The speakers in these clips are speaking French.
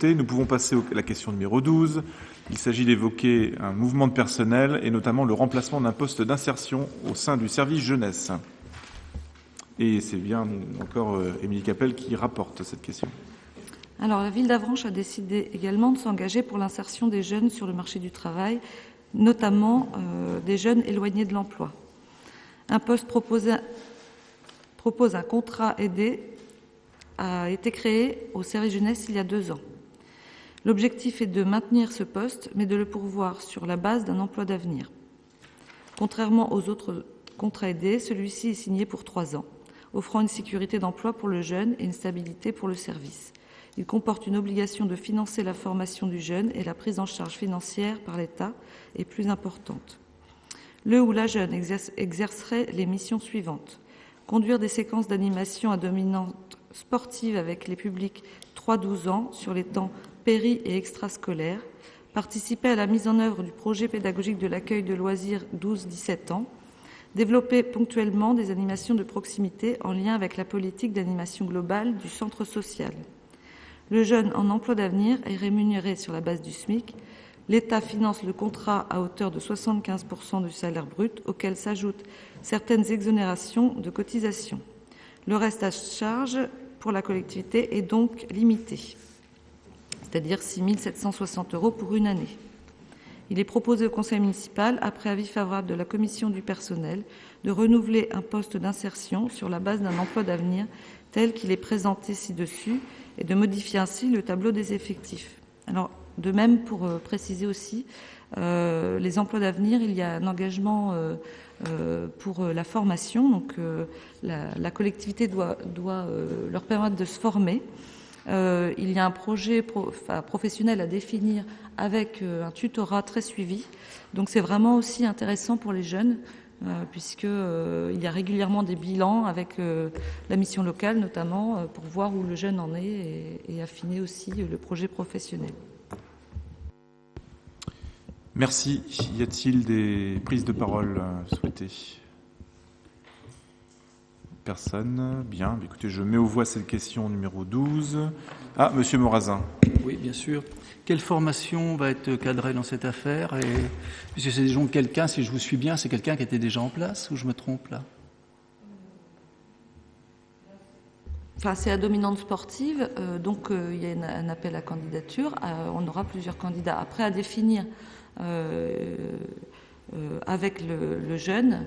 adopté. Nous pouvons passer à la question numéro 12. Il s'agit d'évoquer un mouvement de personnel et notamment le remplacement d'un poste d'insertion au sein du service jeunesse. Et c'est bien encore Émilie Capel qui rapporte cette question. Alors, la ville d'Avranches a décidé également de s'engager pour l'insertion des jeunes sur le marché du travail, notamment des jeunes éloignés de l'emploi. Un poste propose un contrat aidé a été créé au service jeunesse il y a 2 ans. L'objectif est de maintenir ce poste, mais de le pourvoir sur la base d'un emploi d'avenir. Contrairement aux autres contrats aidés, celui-ci est signé pour 3 ans, offrant une sécurité d'emploi pour le jeune et une stabilité pour le service. Il comporte une obligation de financer la formation du jeune et la prise en charge financière par l'État est plus importante. Le ou la jeune exercerait les missions suivantes. Conduire des séquences d'animation à dominante sportive avec les publics 3-12 ans sur les temps péri- et extrascolaires, participer à la mise en œuvre du projet pédagogique de l'accueil de loisirs 12-17 ans, développer ponctuellement des animations de proximité en lien avec la politique d'animation globale du centre social. Le jeune en emploi d'avenir est rémunéré sur la base du SMIC. L'État finance le contrat à hauteur de 75% du salaire brut, auquel s'ajoutent certaines exonérations de cotisations. Le reste à charge pour la collectivité est donc limité, c'est-à-dire 6 760 € pour une année. Il est proposé au conseil municipal, après avis favorable de la commission du personnel, de renouveler un poste d'insertion sur la base d'un emploi d'avenir tel qu'il est présenté ci-dessus et de modifier ainsi le tableau des effectifs. Alors, de même, pour préciser aussi, les emplois d'avenir, il y a un engagement pour la formation. Donc, la collectivité doit leur permettre de se former. Il y a un projet professionnel à définir avec un tutorat très suivi. Donc, c'est vraiment aussi intéressant pour les jeunes puisqu'il y a régulièrement des bilans avec la mission locale notamment pour voir où le jeune en est et affiner aussi le projet professionnel. Merci. Y a-t-il des prises de parole souhaitées ? Personne. Bien. Écoutez, je mets aux voix cette question numéro 12. Ah, Monsieur Morazin. Oui, bien sûr. Quelle formation va être cadrée dans cette affaire ? Puisque c'est disons quelqu'un, si je vous suis bien, c'est quelqu'un qui était déjà en place ou je me trompe là ? Enfin, c'est à dominante sportive, donc il y a un appel à candidature. On aura plusieurs candidats. Après, à définir avec le jeune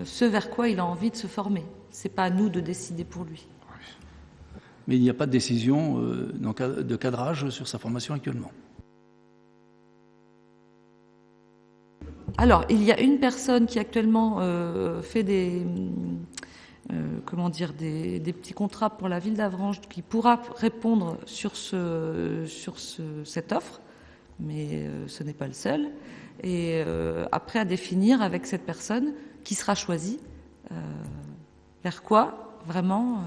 ce vers quoi il a envie de se former. Ce n'est pas à nous de décider pour lui. Mais il n'y a pas de décision de cadrage sur sa formation actuellement. Alors, il y a une personne qui actuellement fait des petits contrats pour la ville d'Avranches qui pourra répondre sur cette offre, mais ce n'est pas le seul. Et après, à définir avec cette personne qui sera choisie, vers quoi vraiment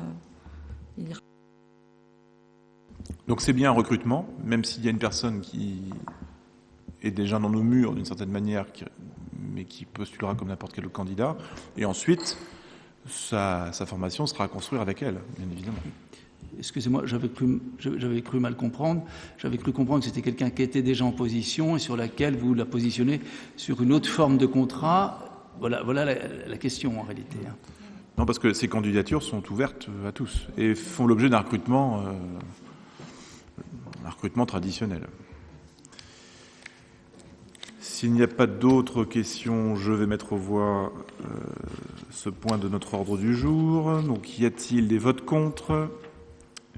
il ira. Donc c'est bien un recrutement, même s'il y a une personne qui est déjà dans nos murs d'une certaine manière, mais qui postulera comme n'importe quel autre candidat. Et ensuite, sa formation sera à construire avec elle, bien évidemment. Excusez-moi, j'avais cru mal comprendre. J'avais cru comprendre que c'était quelqu'un qui était déjà en position et sur laquelle vous la positionnez sur une autre forme de contrat. Voilà la question en réalité. Non, parce que ces candidatures sont ouvertes à tous et font l'objet d'un recrutement traditionnel. S'il n'y a pas d'autres questions, je vais mettre aux voix ce point de notre ordre du jour. Donc, y a-t-il des votes contre ?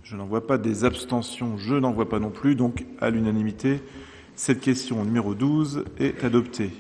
Je n'en vois pas. Des abstentions, je n'en vois pas non plus. Donc, à l'unanimité, cette question numéro 12 est adoptée.